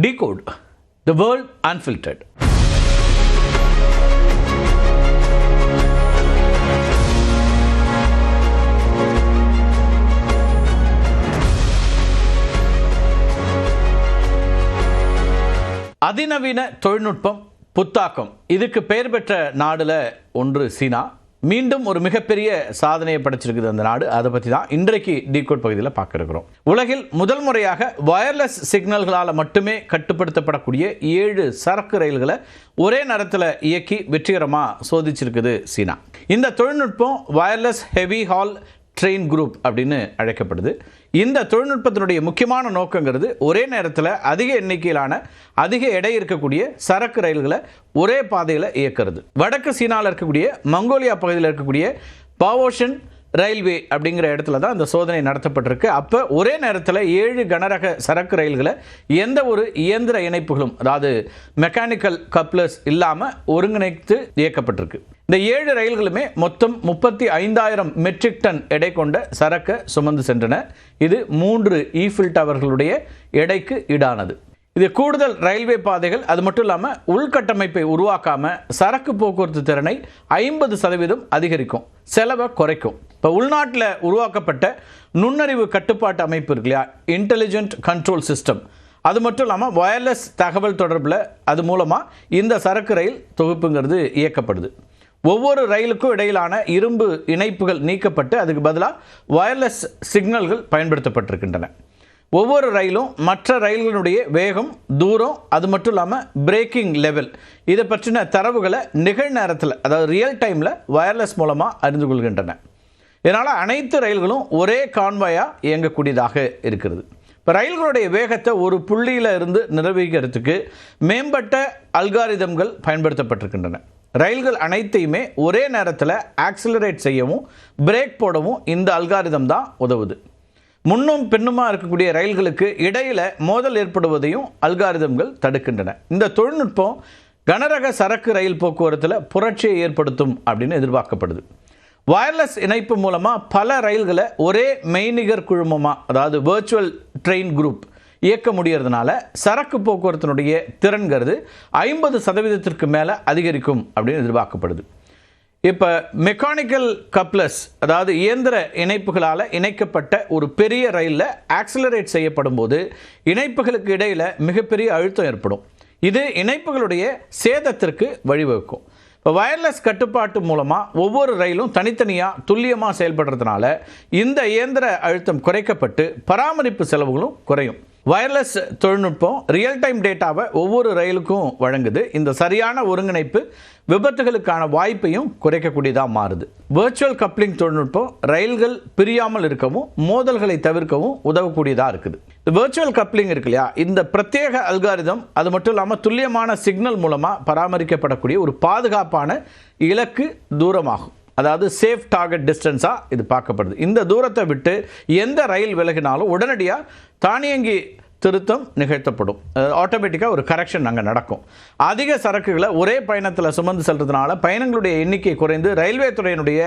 Decode the world unfiltered. அதிநவீன தொழில்நுட்பம் புத்தாக்கம் இதுக்கு பெயர் பெற்ற நாடுல ஒன்று சீனா. மீண்டும் ஒரு மிகப்பெரிய சாதனையை படைச்சிருக்குது அந்த நாடு. அதை பற்றி தான் இன்றைக்கு டீகோட் பகுதியில் பார்க்க இருக்கிறோம். உலகில் முதல் முறையாக வயர்லெஸ் சிக்னல்களால் மட்டுமே கட்டுப்படுத்தப்படக்கூடிய 7 சரக்கு ரயில்களை ஒரே நேரத்தில் இயக்கி வெற்றிகரமாக சோதிச்சிருக்குது சீனா. இந்த தொழில்நுட்பம் wireless heavy hall train group அப்படின்னு அழைக்கப்படுது. இந்த தொழில்நுட்பத்தினுடைய முக்கியமான நோக்கங்கிறது ஒரே நேரத்தில் அதிக எண்ணிக்கையிலான அதிக எடை இருக்கக்கூடிய சரக்கு ரயில்களை ஒரே பாதையில் இயக்கிறது. வடக்கு சீனாவில் இருக்கக்கூடிய மங்கோலியா பகுதியில் இருக்கக்கூடிய பாவோஷன் ரயில்வே அப்படிங்கிற இடத்துல தான் இந்த சோதனை நடத்தப்பட்டிருக்கு. அப்போ ஒரே நேரத்தில் 7 கனரக சரக்கு ரயில்களை எந்த ஒரு இயந்திர இணைப்புகளும், அதாவது மெக்கானிக்கல் கப்ளர்ஸ் இல்லாமல் ஒருங்கிணைத்து இயக்கப்பட்டிருக்கு. இந்த 7 ரயில்களுமே மொத்தம் 35,000 மெட்ரிக் டன் எடை கொண்ட சரக்கை சுமந்து சென்றன. இது 3 ஈஃபில் டவர்களுடைய எடைக்கு ஈடானது. இது கூடுதல் ரயில்வே பாதைகள், அது மட்டும் இல்லாமல் உள்கட்டமைப்பை உருவாக்காமல் சரக்கு போக்குவரத்து திறனை 50% அதிகரிக்கும், செலவை குறைக்கும். இப்போ உள்நாட்டில் உருவாக்கப்பட்ட நுண்ணறிவு கட்டுப்பாட்டு அமைப்பு இருக்கு இல்லையா, இன்டெலிஜென்ட் கண்ட்ரோல் சிஸ்டம், அது மட்டும் இல்லாமல் வயர்லெஸ் தகவல் தொடர்பில் அது மூலமாக இந்த சரக்கு ரயில் தொகுப்புங்கிறது இயக்கப்படுது. ஒவ்வொரு ரயிலுக்கும் இடையிலான இரும்பு இணைப்புகள் நீக்கப்பட்டு அதுக்கு பதிலாக வயர்லெஸ் சிக்னல்கள் பயன்படுத்தப்பட்டிருக்கின்றன. ஒவ்வொரு ரயிலும் மற்ற ரயில்களுடைய வேகம், தூரம், அது மட்டும் இல்லாமல் பிரேக்கிங் லெவல், இதை பற்றின தரவுகளை நிகழ்நேரத்தில், அதாவது ரியல் டைமில் வயர்லெஸ் மூலமாக அறிந்து கொள்கின்றன. இதனால் அனைத்து ரயில்களும் ஒரே கான்வாயாக இயங்கக்கூடியதாக இருக்கிறது. இப்போ ரயில்களுடைய வேகத்தை ஒரு புள்ளியில் இருந்து நிர்வகிக்கிறதுக்கு மேம்பட்ட அல்காரிதம்கள் பயன்படுத்தப்பட்டிருக்கின்றன. ரயில்கள் அனைத்தையுமே ஒரே நேரத்தில் ஆக்சிலரேட் செய்யவும் பிரேக் போடவும் இந்த அல்காரிதம் தான் உதவுது. முன்னும் பின்னுமா இருக்கக்கூடிய ரயில்களுக்கு இடையில மோதல் ஏற்படுவதையும் அல்காரிதம்கள் தடுக்கின்றன. இந்த தொழில்நுட்பம் கனரக சரக்கு ரயில் போக்குவரத்தில் புரட்சியை ஏற்படுத்தும் அப்படின்னு எதிர்பார்க்கப்படுது. வயர்லெஸ் இணைப்பு மூலமாக பல ரயில்களை ஒரே மெய்நிகர் குழுமமாக, அதாவது வர்ச்சுவல் ட்ரெயின் குரூப் இயக்க முடியறதுனால சரக்கு போக்குவரத்தினுடைய திறன்கிறது 50% மேலே அதிகரிக்கும் அப்படின்னு எதிர்பார்க்கப்படுது. இப்போ மெக்கானிக்கல் கப்ளர்ஸ், அதாவது இயந்திர இணைப்புகளால் இணைக்கப்பட்ட ஒரு பெரிய ரயிலில் ஆக்சிலரேட் செய்யப்படும் போது இணைப்புகளுக்கு இடையில் மிகப்பெரிய அழுத்தம் ஏற்படும். இது இணைப்புகளுடைய சேதத்திற்கு வழிவகுக்கும். இப்போ வயர்லெஸ் கட்டுப்பாட்டு மூலமாக ஒவ்வொரு ரயிலும் தனித்தனியாக துல்லியமாக செயல்படுறதுனால இந்த இயந்திர அழுத்தம் குறைக்கப்பட்டு பராமரிப்பு செலவுகளும் குறையும். வயர்லெஸ் தொழில்நுட்பம் ரியல் டைம் டேட்டாவை ஒவ்வொரு ரயிலுக்கும் வழங்குது. இந்த சரியான ஒருங்கிணைப்பு விபத்துகளுக்கான வாய்ப்பையும் குறைக்கக்கூடியதாக மாறுது. வர்ச்சுவல் கப்ளிங் தொழில்நுட்பம் ரயில்கள் பிரியாமல் இருக்கவும் மோதல்களை தவிர்க்கவும் உதவக்கூடியதாக இருக்குது. இந்த வர்ச்சுவல் கப்ளிங் இருக்கு இல்லையா, இந்த பிரத்யேக அல்காரிதம் அது மட்டும் இல்லாமல் துல்லியமான சிக்னல் மூலமாக பராமரிக்கப்படக்கூடிய ஒரு பாதுகாப்பான இலக்கு தூரமாகும். அதாவது சேஃப் டார்கெட் டிஸ்டன்ஸாக இது பார்க்கப்படுது. இந்த தூரத்தை விட்டு எந்த ரயில் விலகினாலும் உடனடியாக தானியங்கி திருத்தம் நிகழ்த்தப்படும். ஆட்டோமேட்டிக்காக ஒரு கரெக்ஷன் அங்கே நடக்கும். அதிக சரக்குகளை ஒரே பயணத்தில் சுமந்து செல்றதுனால பயணங்களுடைய எண்ணிக்கை குறைந்து ரயில்வே துறையினுடைய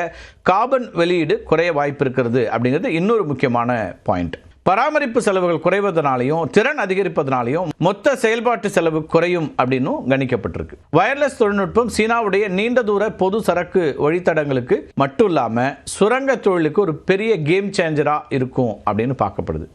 கார்பன் வெளியீடு குறைய வாய்ப்பு இருக்கிறது அப்படிங்கிறது இன்னொரு முக்கியமான பாயிண்ட். பராமரிப்பு செலவுகள் குறைவதனாலையும் திறன் அதிகரிப்பதனாலையும் மொத்த செயல்பாட்டு செலவு குறையும் அப்படின்னும் கணிக்கப்பட்டிருக்கு. வயர்லெஸ் தொழில்நுட்பம் சீனாவுடைய நீண்ட தூர பொது சரக்கு வழித்தடங்களுக்கு மட்டும் இல்லாமல் சுரங்க தொழிலுக்கு ஒரு பெரிய கேம் சேஞ்சரா இருக்கும் அப்படின்னு பார்க்கப்படுது.